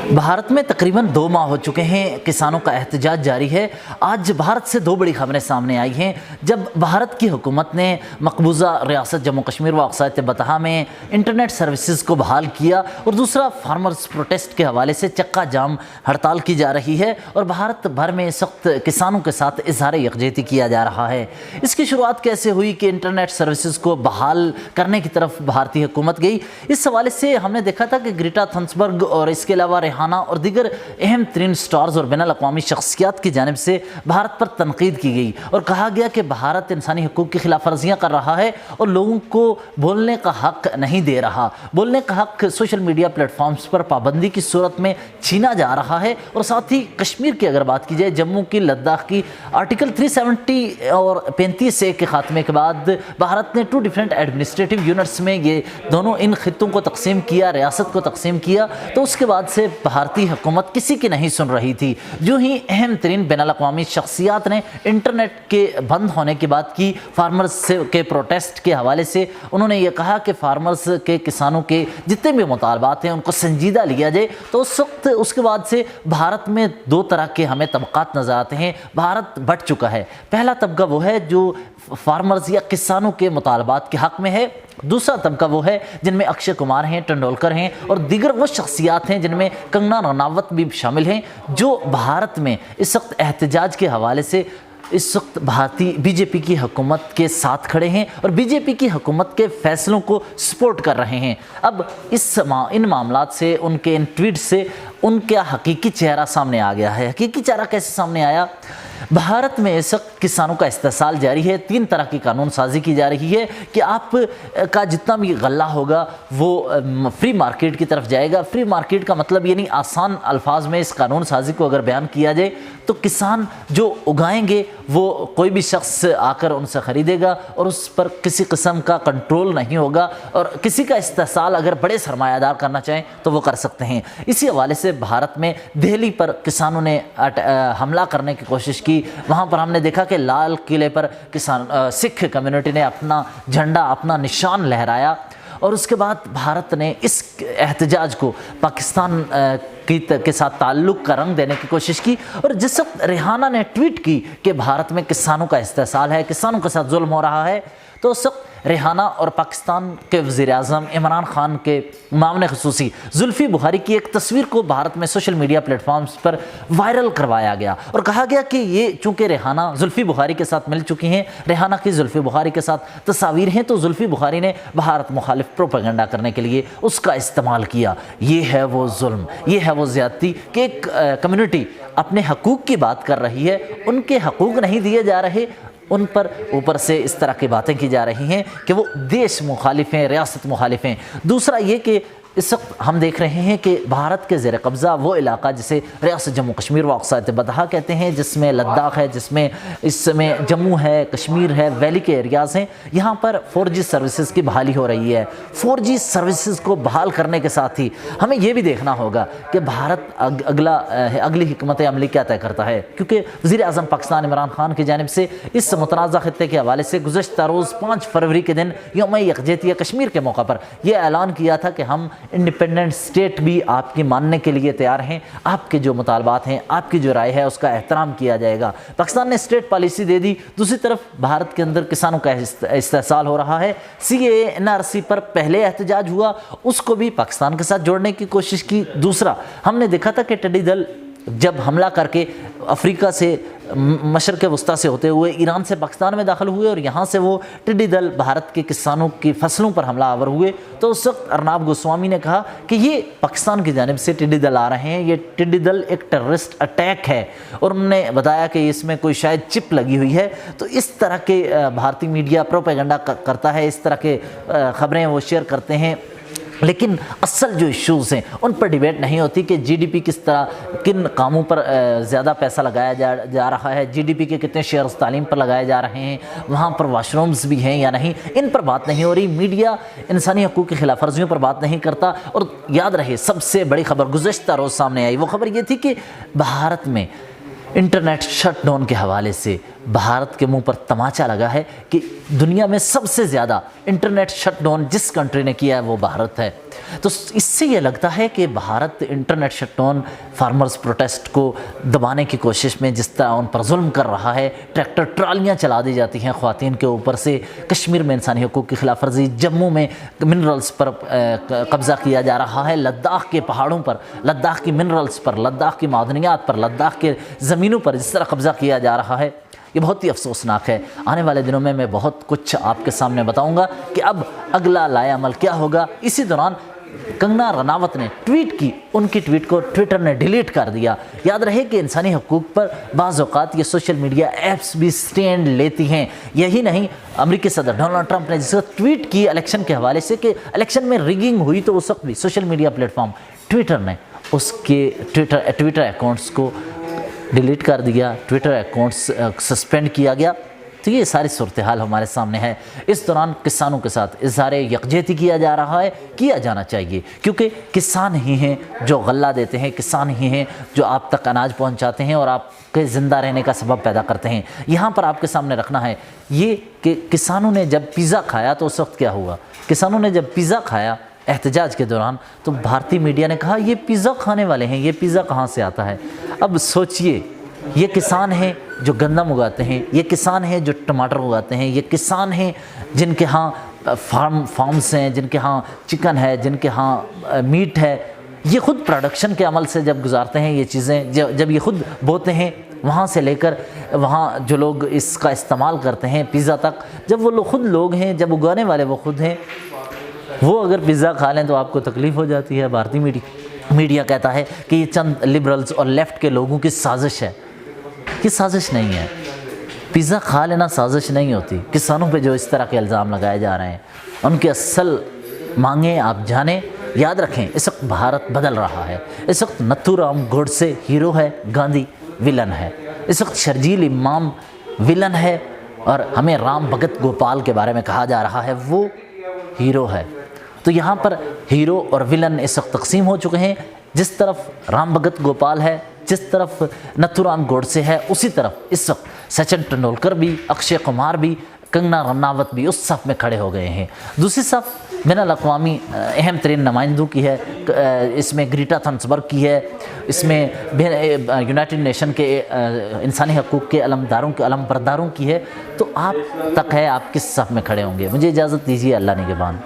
भारत में तकरीबन 2 माह हो चुके हैं किसानों का एहतजाज जारी है। आज भारत से 2 बड़ी खबरें सामने आई हैं। जब भारत की हुकूमत ने मकबूजा रियासत जम्मू कश्मीर व अक़साए बतहा में इंटरनेट सर्विसेज को बहाल किया और दूसरा फार्मर्स प्रोटेस्ट के हवाले से चक्का जाम हड़ताल की जा रही है और भारत भर में इस वक्त किसानों के साथ इजहार यकजहती किया जा रहा है। इसकी शुरुआत कैसे हुई कि इंटरनेट सर्विसेज को बहाल करने की तरफ भारतीय हुकूमत गई, इस हवाले से हमने देखा था कि ग्रेटा थनबर्ग और इसके अलावा रेहाना और दीगर अहम तरीन स्टार्स और बैनुल अक़वामी शख्सियात की जानिब से भारत पर तनकीद की गई और कहा गया कि भारत इंसानी हकूक़ की खिलाफ वर्जियाँ कर रहा है और लोगों को बोलने का हक नहीं दे रहा। बोलने का हक सोशल मीडिया प्लेटफॉर्म्स पर पाबंदी की सूरत में छीना जा रहा है। और साथ ही कश्मीर की अगर बात की जाए, जम्मू की लद्दाख की आर्टिकल 370 और 35A के खात्मे के बाद भारत ने 2 डिफरेंट एडमिनिस्ट्रेटिव यूनिट्स में ये दोनों इन खित्तों को तकसीम किया, रियासत को तकसीम किया। तो उसके बाद से भारतीय हुकूमत किसी की नहीं सुन रही थी। जो ही अहम तरीन बैनुल अक़वामी शख्सियात ने इंटरनेट के बंद होने की बात की, फार्मर्स के प्रोटेस्ट के हवाले से उन्होंने ये कहा कि फार्मर्स के, किसानों के जितने भी मुतालबात हैं उनको संजीदा लिया जाए। तो उस वक्त उसके बाद से भारत में 2 तरह के हमें तबक़ात नज़र आते हैं। भारत बट चुका है। पहला तबका वो है जो फार्मर्स या किसानों के मुतालबात के हक़ में है। दूसरा तबका वो है जिनमें अक्षय कुमार हैं, तेंदुलकर हैं और दीगर वो शख्सियात हैं जिनमें कंगना रनावत भी शामिल हैं, जो भारत में इस वक्त एहतजाज के हवाले से इस वक्त भारतीय बीजेपी की हुकूमत के साथ खड़े हैं और बीजेपी की हुकूमत के फैसलों को सपोर्ट कर रहे हैं। अब इन मामलात से, उनके इन ट्वीट से उनका हकीकी चेहरा सामने आ गया है। हकीकी चेहरा कैसे सामने आया? भारत में इस वक्त किसानों का इस्तेसाल जारी है। 3 तरह की कानून साजी की जा रही है कि आप का जितना भी गल्ला होगा वो फ्री मार्केट की तरफ जाएगा। फ्री मार्केट का मतलब ये नहीं, आसान अल्फाज में इस कानून साजी को अगर बयान किया जाए तो किसान जो उगाएंगे वो कोई भी शख्स आकर उनसे ख़रीदेगा और उस पर किसी किस्म का कंट्रोल नहीं होगा और किसी का इस्तेसाल अगर बड़े सरमायादार करना चाहें तो वो कर सकते हैं। इसी हवाले से भारत में दिल्ली पर किसानों ने हमला करने की कोशिश की। वहाँ पर हमने देखा कि लाल किले पर सिख कम्युनिटी ने अपना झंडा, अपना निशान लहराया और उसके बाद भारत ने इस एहतजाज को पाकिस्तान के साथ ताल्लुक़ का रंग देने की कोशिश की। और जिस वक्त रेहाना ने ट्वीट की कि भारत में किसानों का इस्तेसाल है, किसानों के साथ जुल्म हो रहा है, तो उस वक्त रेहाना और पाकिस्तान के वज़ीर-ए-आज़म इमरान खान के मामले ख़ुसूसी जुल्फ़ी बुखारी की एक तस्वीर को भारत में सोशल मीडिया प्लेटफॉर्म्स पर वायरल करवाया गया और कहा गया कि ये चूँकि रेहाना जुल्फ़ी बुखारी के साथ मिल चुकी हैं, रेहाना की जुल्फ़ी बुखारी के साथ तस्वीर हैं, तो जुल्फ़ी बुखारी ने भारत मुखालिफ प्रोपेगेंडा करने के लिए उसका इस्तेमाल किया। ये है वो जुल्म, ये है वो ज़्यादती कि एक कम्युनिटी अपने हकूक़ की बात कर रही है, उनके हकूक़ नहीं दिए जा रहे, उन पर ऊपर से इस तरह की बातें की जा रही हैं कि वो देश मुखालिफ हैं, रियासत मुखालिफ हैं। दूसरा ये कि इस वक्त हम देख रहे हैं कि भारत के ज़ेर कब्ज़ा वो इलाका जिसे रियासत जम्मू कश्मीर व अक़साए बतहा कहते हैं, जिसमें लद्दाख है, जिसमें इसमें जम्मू है, कश्मीर है, वैली के एरियाज़ हैं, यहाँ पर 4G सर्विसेज की बहाली हो रही है। 4G सर्विसेज को बहाल करने के साथ ही हमें ये भी देखना होगा कि भारत अगली हिकमत अमली क्या तय करता है, क्योंकि वज़ीर-ए-आज़म पाकिस्तान इमरान खान की जानिब से इस मुतनाज़ा खित्ते के हवाले से गुज़श्ता रोज़ 5 फरवरी के दिन यौम यकजहती कश्मीर के मौका पर यह ऐलान किया था कि हम इंडिपेंडेंट स्टेट भी आपकी मानने के लिए तैयार हैं, आपके जो मुतालबात हैं, आपकी जो राय है उसका एहतराम किया जाएगा। पाकिस्तान ने स्टेट पॉलिसी दे दी। दूसरी तरफ भारत के अंदर किसानों का इस्तेसाल हो रहा है। CAA NRC पर पहले एहतजाज हुआ, उसको भी पाकिस्तान के साथ जोड़ने की कोशिश की। दूसरा हमने देखा था कि टिड्डी दल जब हमला करके अफ्रीका से, मशरक़ वस्ता से होते हुए ईरान से पाकिस्तान में दाखिल हुए और यहाँ से वो टिड्डी दल भारत के किसानों की फसलों पर हमला आवर हुए, तो उस वक्त अर्नाब गोस्वामी ने कहा कि ये पाकिस्तान की जानिब से टिड्डी दल आ रहे हैं, ये टिड्डी दल एक टेररिस्ट अटैक है और उन्होंने बताया कि इसमें कोई शायद चिप लगी हुई है। तो इस तरह के भारतीय मीडिया प्रोपेगेंडा करता है, इस तरह के ख़बरें वो शेयर करते हैं, लेकिन असल जो इश्यूज़ हैं उन पर डिबेट नहीं होती कि GDP किस तरह, किन कामों पर ज़्यादा पैसा लगाया जा रहा है, GDP के कितने शेयर्स तालीम पर लगाए जा रहे हैं, वहाँ पर वाशरूम्स भी हैं या नहीं, इन पर बात नहीं हो रही। मीडिया इंसानी हकूक़ की खिलाफ वर्जियों पर बात नहीं करता। और याद रहे, सबसे बड़ी खबर गुज़श्ता रोज़ सामने आई, वो खबर ये थी कि भारत में इंटरनेट शट डाउन के हवाले से भारत के मुंह पर तमाचा लगा है कि दुनिया में सबसे ज़्यादा इंटरनेट शटडाउन जिस कंट्री ने किया है वो भारत है। तो इससे ये लगता है कि Bharat internet shutdown farmers protest को दबाने की कोशिश में जिस तरह उन पर जुल्म कर रहा है, ट्रैक्टर ट्रालियाँ चला दी जाती हैं ख़वातीन के ऊपर से, कश्मीर में इंसानी हकूक़ की खिलाफ वर्जी, जम्मू में मिनरल्स पर कब्ज़ा किया जा रहा है, लद्दाख के पहाड़ों पर, लद्दाख की मिनरल्स पर, लद्दाख की मादनियात पर, लद्दाख के ज़मीनों पर जिस तरह कब्ज़ा किया जा रहा है, ये बहुत ही अफसोसनाक है। आने वाले दिनों में मैं बहुत कुछ आपके सामने बताऊंगा कि अब अगला लाएअमल क्या होगा। इसी दौरान कंगना रनावत ने ट्वीट की, उनकी ट्वीट को ट्विटर ने डिलीट कर दिया। याद रहे कि इंसानी हकूक़ पर बाज़ औक़ात ये सोशल मीडिया ऐप्स भी स्टैंड लेती हैं। यही नहीं, अमेरिकी सदर डोनाल्ड ट्रंप ने जिस वक्त ट्वीट की इलेक्शन के हवाले से कि इलेक्शन में रिगिंग हुई, तो उस वक्त भी सोशल मीडिया प्लेटफॉर्म ट्विटर ने उसके ट्विटर अकाउंट्स को डिलीट कर दिया, ट्विटर अकाउंट्स सस्पेंड किया गया। तो ये सारी सूरत हाल हमारे सामने है। इस दौरान किसानों के साथ इज़हार यकजहती किया जा रहा है, किया जाना चाहिए, क्योंकि किसान ही हैं जो गल्ला देते हैं, किसान ही हैं जो आप तक अनाज पहुंचाते हैं और आपके ज़िंदा रहने का सबब पैदा करते हैं। यहाँ पर आपके सामने रखना है ये कि किसानों ने जब पिज़्ज़ा खाया तो उस वक्त क्या हुआ। किसानों ने जब पिज़्ज़ा खाया एहतजाज के दौरान, तो भारतीय मीडिया ने कहा ये पिज़्ज़ा खाने वाले हैं, ये पिज़्ज़ा कहाँ से आता है। अब सोचिए, ये किसान हैं जो गंदम उगाते हैं, ये किसान हैं जो टमाटर उगाते हैं, ये किसान हैं जिनके यहाँ फार्म्स हैं, जिनके यहाँ चिकन है, जिनके यहाँ मीट है। ये खुद प्रोडक्शन के अमल से जब गुजारते हैं ये चीज़ें, जब ये खुद बोते हैं, वहाँ से लेकर वहाँ जो लोग इसका इस्तेमाल करते हैं पिज़्ज़ा तक, जब वो लोग खुद लोग हैं, जब उगाने वाले वो खुद हैं, वो अगर पिज़्ज़ा खा लें तो आपको तकलीफ़ हो जाती है। भारतीय मीडिया कहता है कि ये चंद लिबरल्स और लेफ़्ट के लोगों की साजिश है। ये साजिश नहीं है, पिज़्ज़ा खा लेना साजिश नहीं होती। किसानों पे जो इस तरह के इल्ज़ाम लगाए जा रहे हैं, उनकी असल मांगें आप जानें। याद रखें, इस वक्त भारत बदल रहा है। इस वक्त नथुराम गोडसे हीरो है, गांधी विलन है। इस वक्त शर्जील इमाम विलन है और हमें राम भगत गोपाल के बारे में कहा जा रहा है वो हीरो है। तो यहाँ पर हीरो और विलन इस वक्त तकसीम हो चुके हैं। जिस तरफ राम भगत गोपाल है, जिस तरफ नथुराम गोडसे है, उसी तरफ इस वक्त सचिन तेंदुलकर भी, अक्षय कुमार भी, कंगना रनावत भी उस सफ़ में खड़े हो गए हैं। दूसरी सफ़ बैनुल अक़वामी अहम तरीन नुमाइंदों की है, इसमें ग्रीटा थनबर्ग की है, इसमें यूनाइटेड नेशन के इंसानी हकूक़ के अलमबरदारों की है। तो आप तक है आप किस सफ़ में खड़े होंगे। मुझे इजाज़त दीजिए, अल्लाह निगहबान।